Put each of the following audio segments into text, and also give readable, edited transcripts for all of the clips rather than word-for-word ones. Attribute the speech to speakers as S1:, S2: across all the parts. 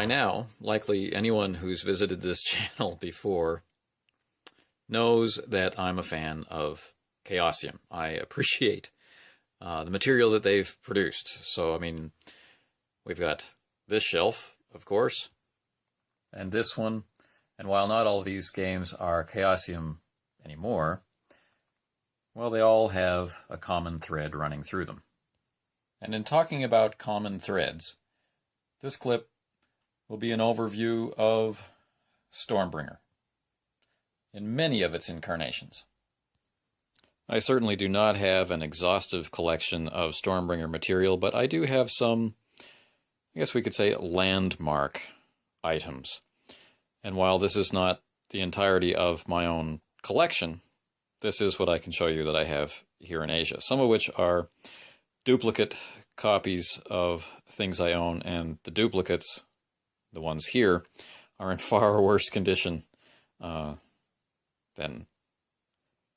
S1: By now, likely anyone who's visited this channel before knows that I'm a fan of Chaosium. I appreciate the material that they've produced. So, I mean, we've got this shelf, of course, and this one. And while not all of these games are Chaosium anymore, well, they all have a common thread running through them. And in talking about common threads, this clip will be an overview of Stormbringer in many of its incarnations. I certainly do not have an exhaustive collection of Stormbringer material, but I do have some, I guess we could say, landmark items. And while this is not the entirety of my own collection, this is what I can show you that I have here in Asia, some of which are duplicate copies of things I own, and the duplicates, the ones here, are in far worse condition than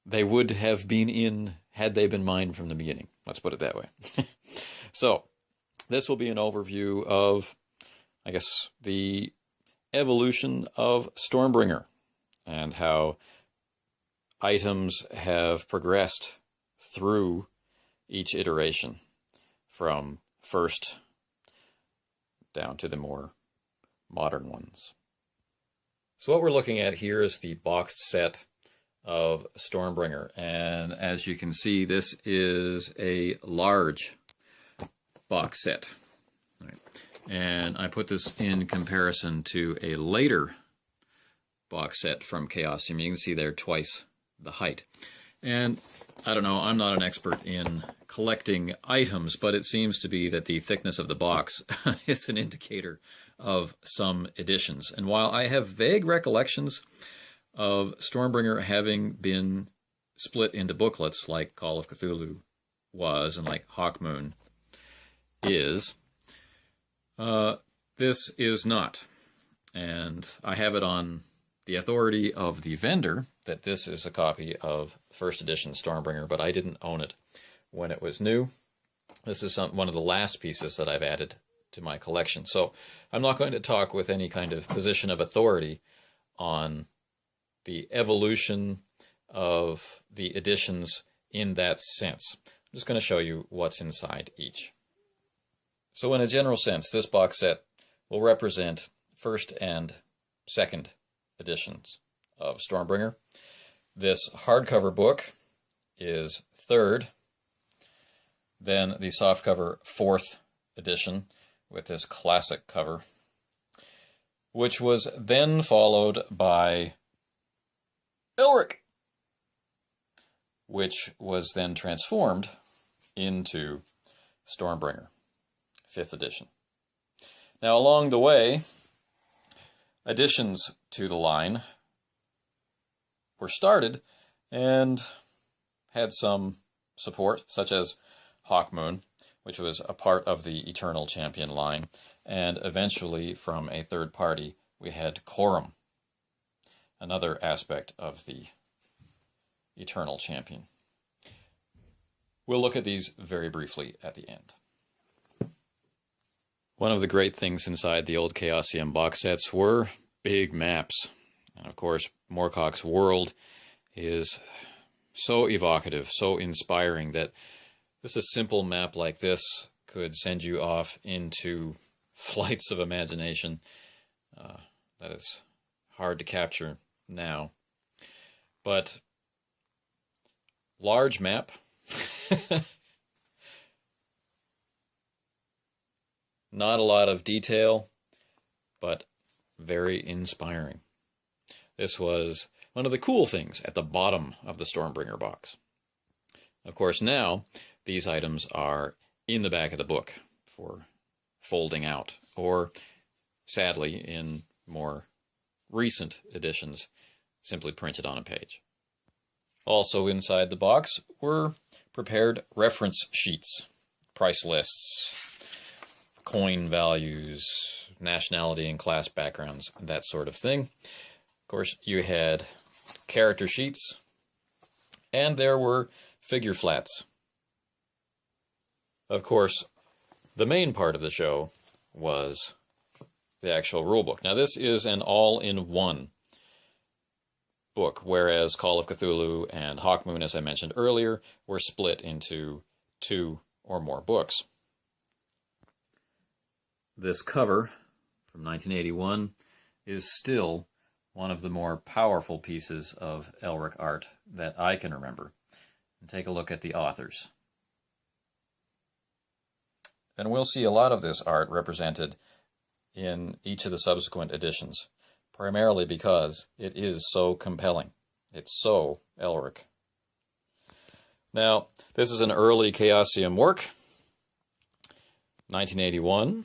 S1: they would have been in had they been mine from the beginning. Let's put it that way. So, this will be an overview of, I guess, the evolution of Stormbringer and how items have progressed through each iteration from first down to the more modern ones. So what we're looking at here is the boxed set of Stormbringer, and as you can see, this is a large box set. Right. And I put this in comparison to a later box set from Chaosium. You can see there twice the height. And I don't know, I'm not an expert in collecting items, but it seems to be that the thickness of the box is an indicator of some editions. And while I have vague recollections of Stormbringer having been split into booklets like Call of Cthulhu was and like Hawkmoon is, this is not. And I have it on the authority of the vendor that this is a copy of first edition Stormbringer, but I didn't own it when it was new. This is one of the last pieces that I've added to my collection. So I'm not going to talk with any kind of position of authority on the evolution of the editions in that sense. I'm just going to show you what's inside each. So in a general sense, this box set will represent first and second editions of Stormbringer. This hardcover book is third, then the softcover fourth edition with this classic cover, which was then followed by Elric, which was then transformed into Stormbringer, 5th edition. Now along the way, additions to the line were started and had some support, such as Hawkmoon, which was a part of the Eternal Champion line, and eventually from a third party we had Corum, another aspect of the Eternal Champion. We'll look at these very briefly at the end. One of the great things inside the old Chaosium box sets were big maps. And of course, Moorcock's world is so evocative, so inspiring that just a simple map like this could send you off into flights of imagination that is hard to capture now. But large map, not a lot of detail, but very inspiring. This was one of the cool things at the bottom of the Stormbringer box. Of course, now these items are in the back of the book for folding out, or sadly, in more recent editions, simply printed on a page. Also inside the box were prepared reference sheets, price lists, coin values, nationality and class backgrounds, that sort of thing. Of course, you had character sheets, and there were figure flats. Of course, the main part of the show was the actual rulebook. Now, this is an all-in-one book, whereas Call of Cthulhu and Hawkmoon, as I mentioned earlier, were split into 2 or more books. This cover from 1981 is still one of the more powerful pieces of Elric art that I can remember. And take a look at the authors. And we'll see a lot of this art represented in each of the subsequent editions, primarily because it is so compelling. It's so Elric. Now, this is an early Chaosium work, 1981.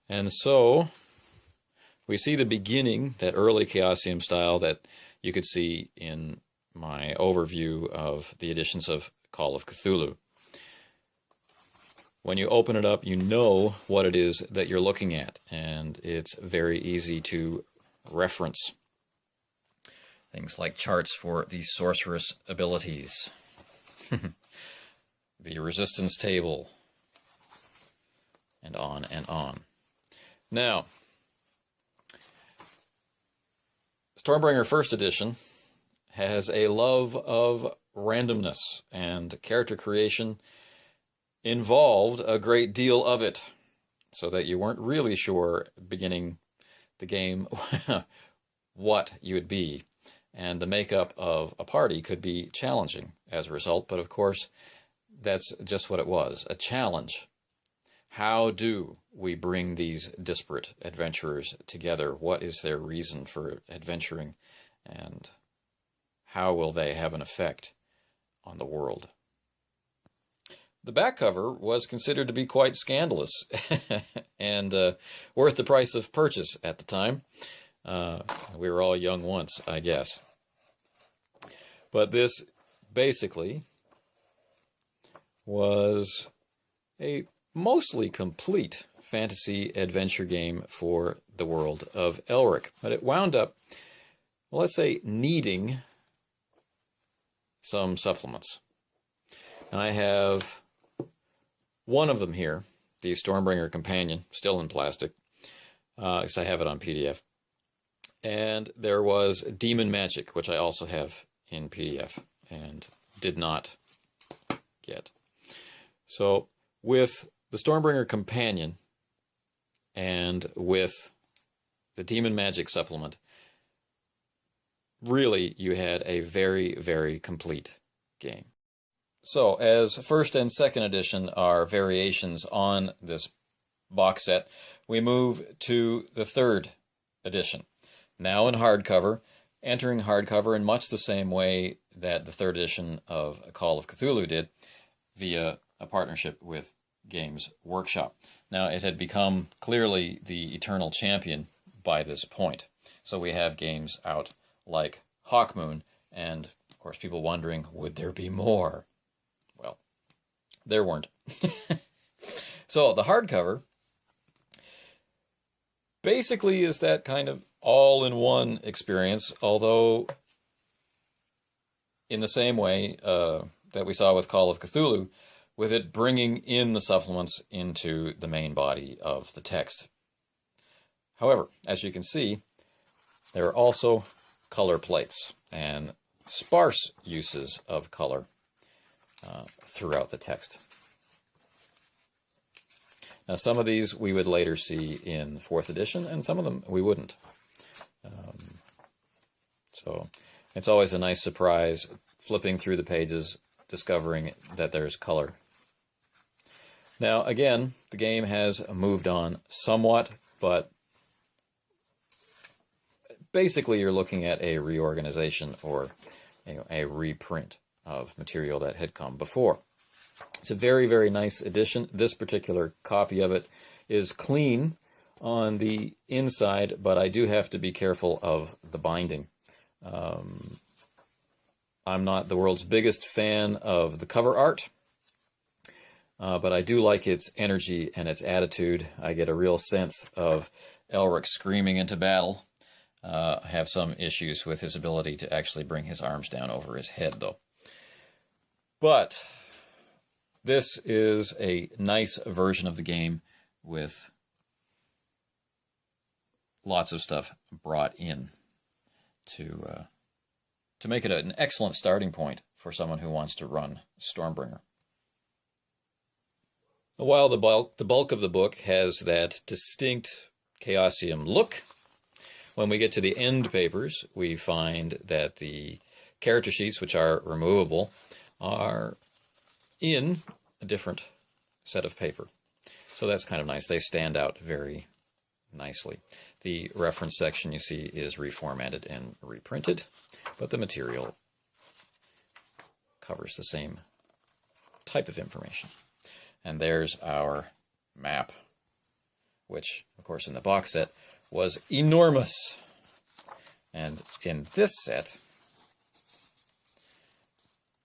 S1: And so, we see the beginning, that early Chaosium style that you could see in my overview of the editions of Call of Cthulhu. When you open it up, you know what it is that you're looking at, and it's very easy to reference. Things like charts for the sorceress abilities, the resistance table, and on and on. Now, Stormbringer First Edition has a love of randomness, and character creation involved a great deal of it, so that you weren't really sure beginning the game what you would be. And the makeup of a party could be challenging as a result, but of course, that's just what it was, a challenge. How do we bring these disparate adventurers together? What is their reason for adventuring? And how will they have an effect on the world? The back cover was considered to be quite scandalous and worth the price of purchase at the time. We were all young once, I guess. But this basically was a mostly complete fantasy adventure game for the world of Elric. But it wound up, well, let's say, needing some supplements. And I have one of them here, the Stormbringer Companion, still in plastic, because I have it on PDF. And there was Demon Magic, which I also have in PDF and did not get. So with the Stormbringer Companion and with the Demon Magic supplement, really you had a very, very complete game. So as first and second edition are variations on this box set, we move to the third edition. Now in hardcover, entering hardcover in much the same way that the third edition of Call of Cthulhu did, via a partnership with Games Workshop. Now it had become clearly the eternal champion by this point. So we have games out like Hawkmoon, and of course people wondering, would there be more? Well, there weren't. So the hardcover basically is that kind of all-in-one experience, although in the same way that we saw with Call of Cthulhu, with it bringing in the supplements into the main body of the text. However, as you can see, there are also color plates and sparse uses of color throughout the text. Now, some of these we would later see in 4th edition, and some of them we wouldn't. So it's always a nice surprise flipping through the pages, discovering that there's color. Now, again, the game has moved on somewhat, but basically you're looking at a reorganization or a reprint of material that had come before. It's a very, very nice edition. This particular copy of it is clean on the inside, but I do have to be careful of the binding. I'm not the world's biggest fan of the cover art, but I do like its energy and its attitude. I get a real sense of Elric screaming into battle. I have some issues with his ability to actually bring his arms down over his head, though. But this is a nice version of the game with lots of stuff brought in to make it an excellent starting point for someone who wants to run Stormbringer. While the bulk of the book has that distinct Chaosium look, when we get to the end papers, we find that the character sheets, which are removable, are in a different set of paper. So that's kind of nice. They stand out very nicely. The reference section, you see, is reformatted and reprinted, but the material covers the same type of information. And there's our map, which, of course, in the box set was enormous. And in this set,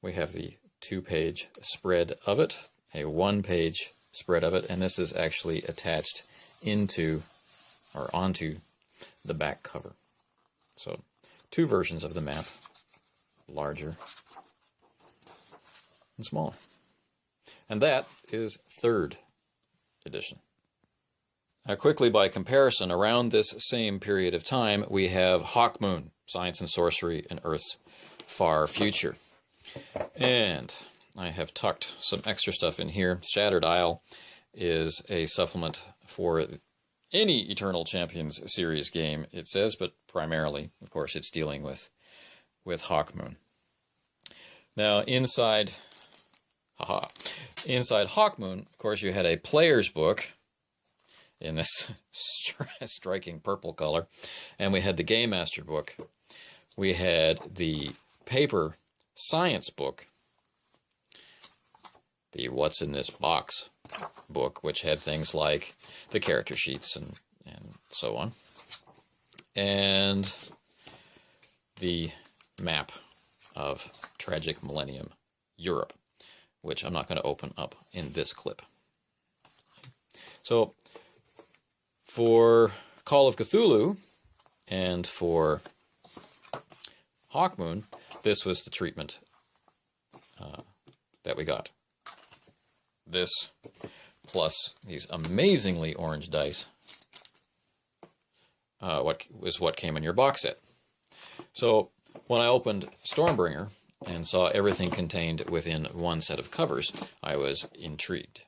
S1: we have the 2-page spread of it, a 1-page spread of it, and this is actually attached into or onto the back cover. So 2 versions of the map, larger and smaller. And that is 3rd edition. Now quickly, by comparison, around this same period of time, we have Hawkmoon, Science and Sorcery in Earth's Far Future. And I have tucked some extra stuff in here. Shattered Isle is a supplement for any Eternal Champions series game, it says, but primarily, of course, it's dealing with Hawkmoon. Now, inside Hawkmoon, of course, you had a player's book in this striking purple color, and we had the Game Master book. We had the paper science book, the What's in This Box book, which had things like the character sheets and so on, and the map of Tragic Millennium Europe, which I'm not going to open up in this clip. So for Call of Cthulhu and for Hawkmoon, this was the treatment that we got. This plus these amazingly orange dice what came in your box set. So when I opened Stormbringer and saw everything contained within one set of covers, I was intrigued.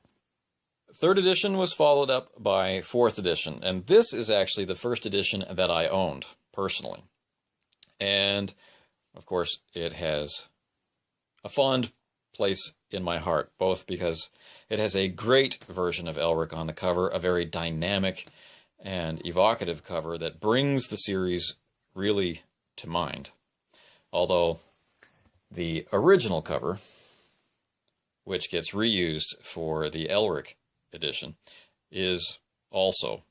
S1: 3rd edition was followed up by 4th edition, and this is actually the first edition that I owned personally. And of course, it has a fond place in my heart, both because it has a great version of Elric on the cover, a very dynamic and evocative cover that brings the series really to mind. Although the original cover, which gets reused for the Elric edition, is also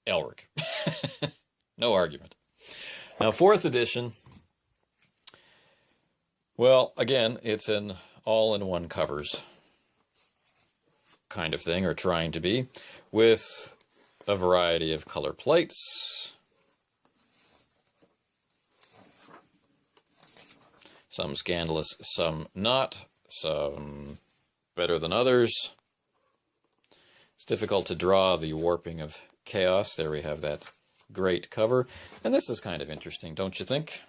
S1: Elric. No argument. Now, 4th edition, well, again, it's an all-in-one covers kind of thing, or trying to be, with a variety of color plates, some scandalous, some not, some better than others. It's difficult to draw the warping of chaos. There we have that great cover. And this is kind of interesting, don't you think?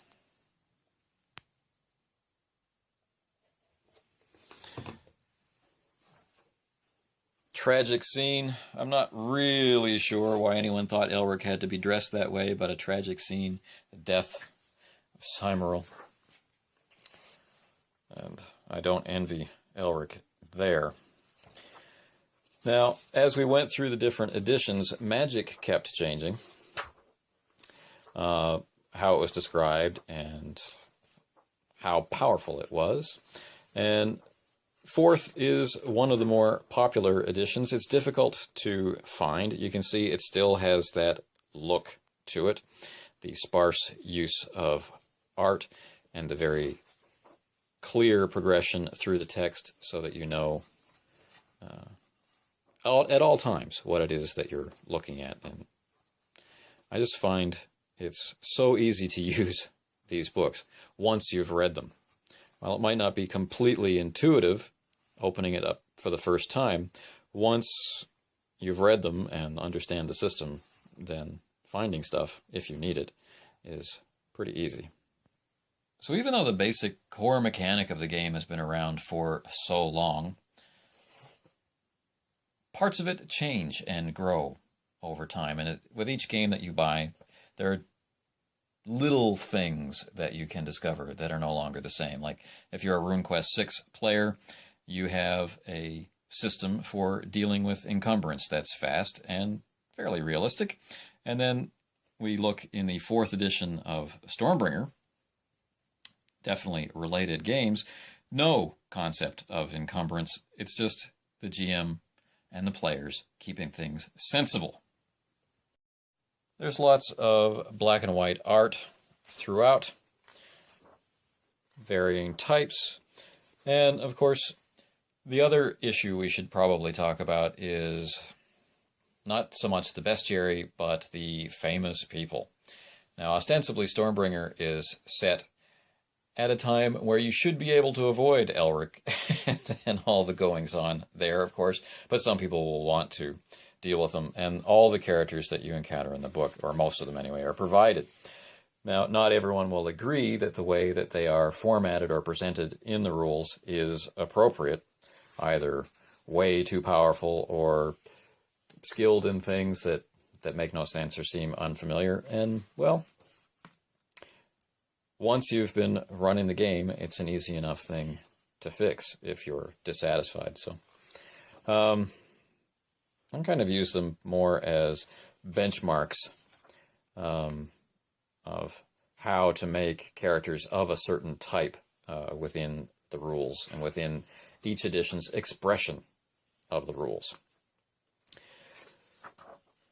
S1: Tragic scene. I'm not really sure why anyone thought Elric had to be dressed that way, but a tragic scene, the death of Cymoril. And I don't envy Elric there. Now, as we went through the different editions, magic kept changing. How it was described and how powerful it was. And 4th is one of the more popular editions. It's difficult to find. You can see it still has that look to it, the sparse use of art and the very clear progression through the text so that you know at all times what it is that you're looking at. And I just find it's so easy to use these books once you've read them. While it might not be completely intuitive opening it up for the first time, once you've read them and understand the system, then finding stuff, if you need it, is pretty easy. So even though the basic core mechanic of the game has been around for so long, parts of it change and grow over time. And with each game that you buy, there are little things that you can discover that are no longer the same. Like if you're a RuneQuest 6 player, you have a system for dealing with encumbrance that's fast and fairly realistic. And then we look in the 4th edition of Stormbringer, definitely related games, no concept of encumbrance. It's just the GM and the players keeping things sensible. There's lots of black and white art throughout, varying types, and of course the other issue we should probably talk about is not so much the bestiary, but the famous people. Now ostensibly Stormbringer is set at a time where you should be able to avoid Elric and all the goings-on there, of course, but some people will want to deal with them, and all the characters that you encounter in the book, or most of them anyway, are provided. Now, not everyone will agree that the way that they are formatted or presented in the rules is appropriate, either way too powerful or skilled in things that make no sense or seem unfamiliar, and, well, once you've been running the game, it's an easy enough thing to fix if you're dissatisfied. So, I kind of use them more as benchmarks of how to make characters of a certain type within the rules and within each edition's expression of the rules.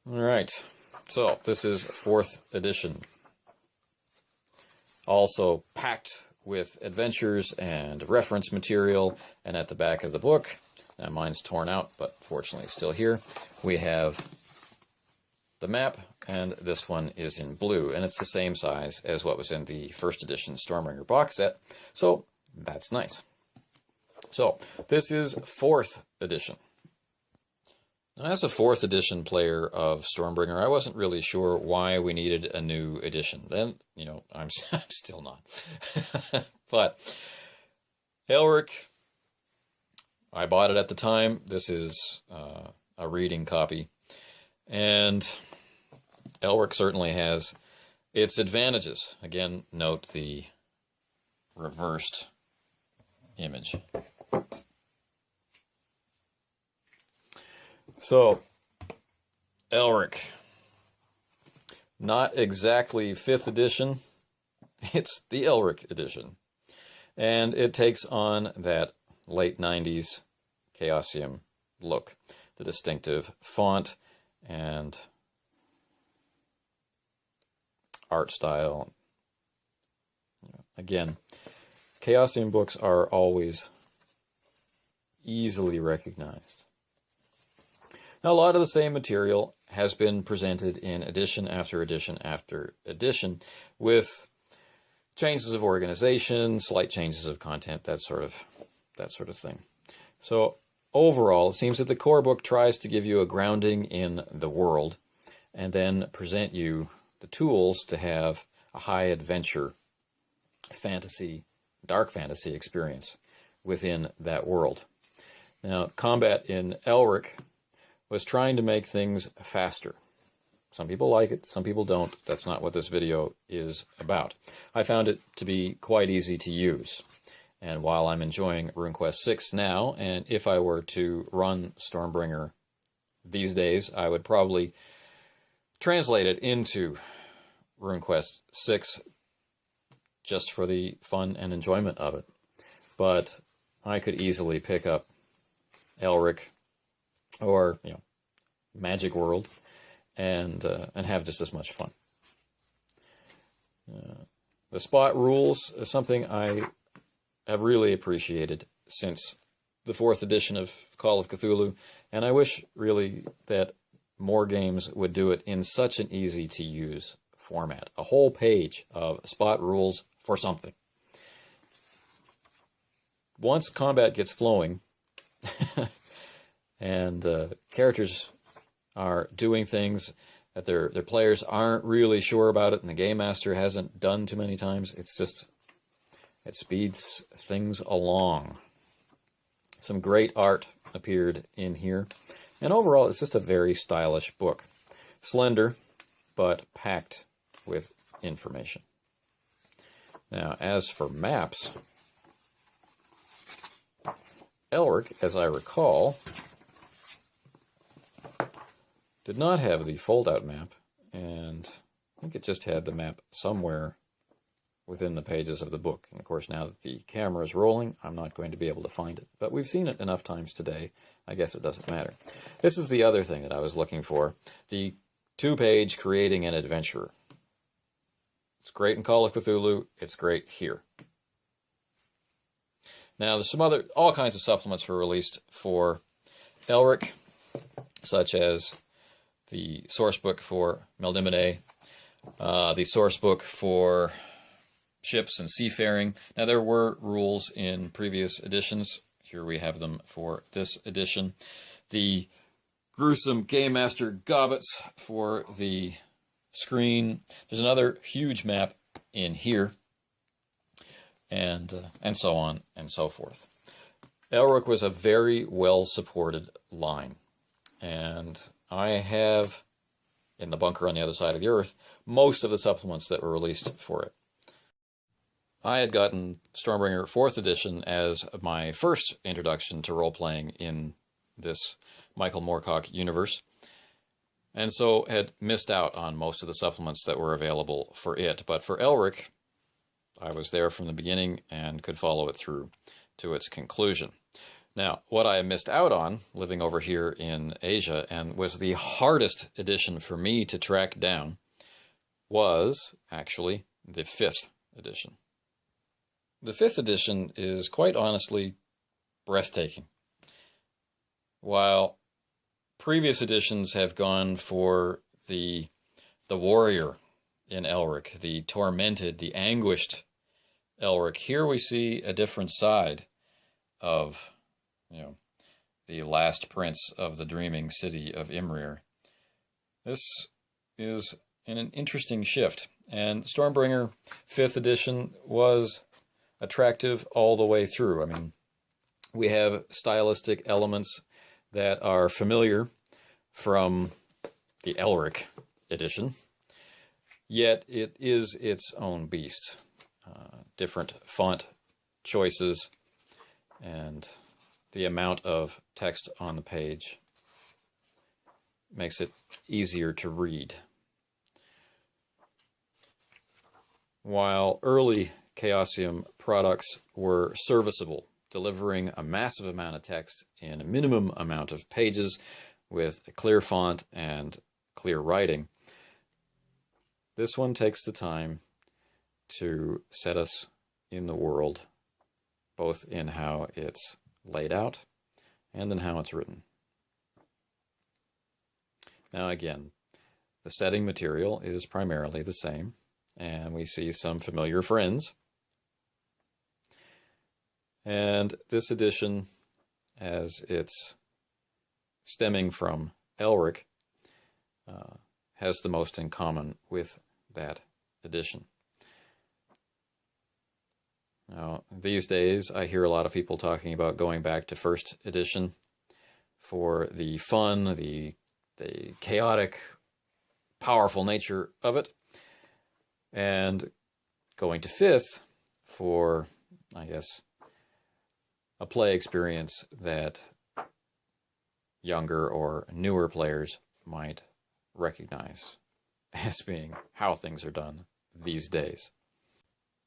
S1: All right, so this is 4th edition. Also packed with adventures and reference material, and at the back of the book, now mine's torn out, but fortunately it's still here, we have the map, and this one is in blue, and it's the same size as what was in the 1st edition Stormbringer box set, so that's nice. So, this is 4th edition. Now, as a 4th edition player of Stormbringer, I wasn't really sure why we needed a new edition. And, you know, I'm still not. But Elric, I bought it at the time. This is a reading copy. And Elric certainly has its advantages. Again, note the reversed image. So, Elric, not exactly 5th edition, it's the Elric edition. And it takes on that late 90s Chaosium look, the distinctive font and art style. Again, Chaosium books are always easily recognized. Now, a lot of the same material has been presented in edition after edition after edition, with changes of organization, slight changes of content, that sort of thing. So overall, it seems that the core book tries to give you a grounding in the world, and then present you the tools to have a high adventure, fantasy, dark fantasy experience within that world. Now, combat in Elric was trying to make things faster. Some people like it, some people don't. That's not what this video is about. I found it to be quite easy to use. And while I'm enjoying RuneQuest 6 now, and if I were to run Stormbringer these days, I would probably translate it into RuneQuest 6 just for the fun and enjoyment of it. But I could easily pick up Elric or, you know, Magic World, and have just as much fun. The spot rules is something I have really appreciated since the 4th edition of Call of Cthulhu, and I wish really that more games would do it in such an easy-to-use format. A whole page of spot rules for something. Once combat gets flowing, and characters are doing things that their players aren't really sure about it and the game master hasn't done too many times. It's just, it speeds things along. Some great art appeared in here, and overall it's just a very stylish book. Slender, but packed with information. Now, as for maps, Elric, as I recall, did not have the fold-out map, and I think it just had the map somewhere within the pages of the book. And of course, now that the camera is rolling, I'm not going to be able to find it. But we've seen it enough times today, I guess it doesn't matter. This is the other thing that I was looking for, the 2-page Creating an Adventurer. It's great in Call of Cthulhu, it's great here. Now, there's all kinds of supplements were released for Elric, such as the source book for Melniboné, the source book for ships and seafaring. Now, there were rules in previous editions. Here we have them for this edition. The gruesome Game Master gobbets for the screen. There's another huge map in here, and so on and so forth. Elric was a very well-supported line, and I have, in the bunker on the other side of the earth, most of the supplements that were released for it. I had gotten Stormbringer 4th edition as my first introduction to role-playing in this Michael Moorcock universe, and so had missed out on most of the supplements that were available for it. But for Elric, I was there from the beginning and could follow it through to its conclusion. Now, what I missed out on, living over here in Asia, and was the hardest edition for me to track down, was actually the 5th edition. The 5th edition is quite honestly breathtaking. While previous editions have gone for the warrior in Elric, the tormented, the anguished Elric, here we see a different side of, the last prince of the dreaming city of Imrir. This is an interesting shift, and Stormbringer 5th edition was attractive all the way through. I mean, we have stylistic elements that are familiar from the Elric edition, yet it is its own beast. Different font choices and the amount of text on the page makes it easier to read. While early Chaosium products were serviceable, delivering a massive amount of text in a minimum amount of pages with a clear font and clear writing, this one takes the time to set us in the world, both in how it's laid out and in how it's written. Now again, the setting material is primarily the same, and we see some familiar friends. And this edition, as it's stemming from Elric, has the most in common with that edition. Now, these days, I hear a lot of people talking about going back to 1st edition for the fun, the chaotic, powerful nature of it, and going to 5th for, I guess, a play experience that younger or newer players might recognize as being how things are done these days.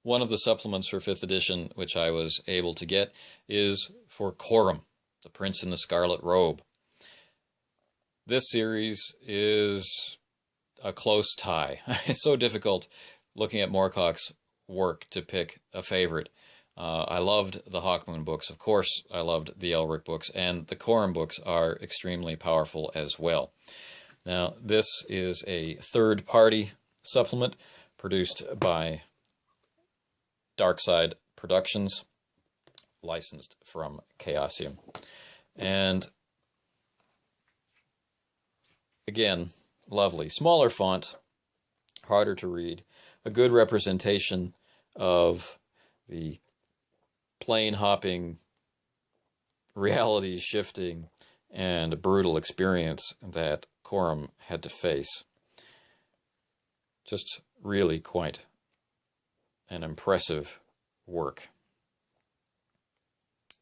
S1: One of the supplements for 5th edition, which I was able to get, is for Corum, the Prince in the Scarlet Robe. This series is a close tie. It's so difficult looking at Moorcock's work to pick a favorite. I loved the Hawkmoon books, of course I loved the Elric books, and the Corum books are extremely powerful as well. Now, this is a third-party supplement produced by Darkside Productions, licensed from Chaosium. And again, lovely. Smaller font, harder to read. A good representation of the plane-hopping, reality-shifting, and brutal experience that Corum had to face. Just really quite an impressive work.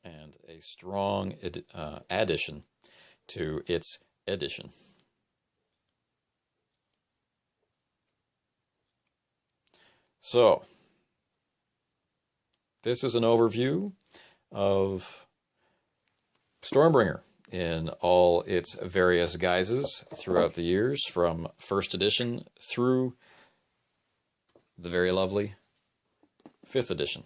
S1: And a strong addition to its edition. So, this is an overview of Stormbringer in all its various guises throughout the years, from first edition through the very lovely 5th edition.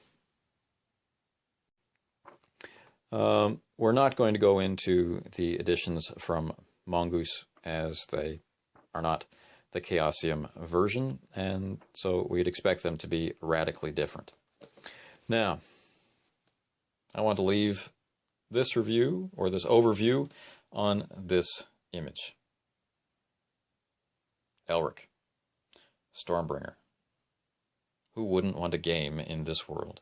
S1: We're not going to go into the editions from Mongoose, as they are not the Chaosium version, and so we'd expect them to be radically different. Now, I want to leave this review, or this overview, on this image. Elric, Stormbringer. Who wouldn't want a game in this world?